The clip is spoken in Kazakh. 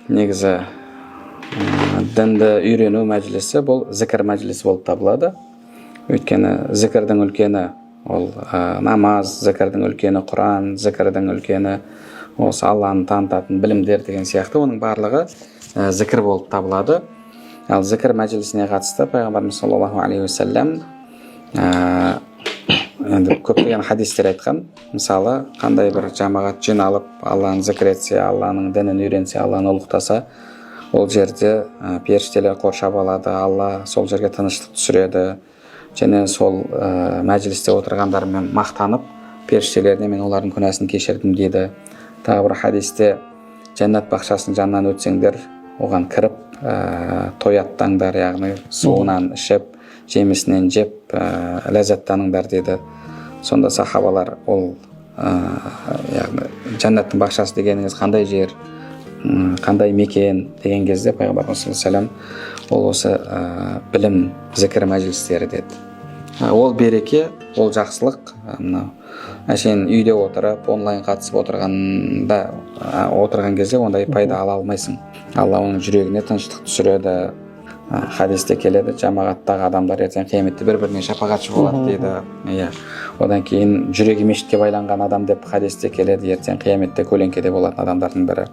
негізі дінді үйрену мәжілісі бұл зікір мәжілісі болып табылады. Өйткені зікірдің үлкені ол намаз, зікірдің үлкені Құран, зікірдің үлкені осы Алланы танытатын білімдер деген сияқты оның барлығы зікір болып табылады. Ал зікір мәжілісіне қатысты пайғамбарымыз саллаллаху алейхи уассалам енді көптеген хадистер айтқан. Мысалы, қандай бір жамағат жиналып Алланы зікір етсе, Алланың дінін үйренсе, Алланы ұлықтаса, ол жерде періштелер қоршап алады, Алла сол жерге тыныштық түсіреді. Және сол мәжілісте отырғандармен мақтанып, періштелеріне мен олардың күнәсін кешірдім дейді. Тағы бір хадисте жәннат бақшасының жанынан өтсеңдер, оған кіріп, тояттаңдар, яғни суынан ішіп, жемісінен жеп, ләззаттаныңдар деді. Сонда сахабалар ол яғни жәннаттың бақшасы дегеніңіз қандай жер, қандай мекен деген кезде пайғамбарымыз саллаллаху алейхи уассалам ол осы білім, зікір мәжілістері деді. Ол береке, ол жақсылық, мынау әшейін үйде отырып, онлайн қатысып отырған кезде ондай пайда ала алмайсың. Алла оның жүрегіне тыныштық түсіреді. Хадисте келеді, жамағаттағы адамдар ертең қияметте бір-біріне шапағатшы болады дейді. Иә. Одан кейін жүрегі мешітке байланған адам деп хадисте келеді, ертең қияметте көлеңкеде болатын адамдардың бірі.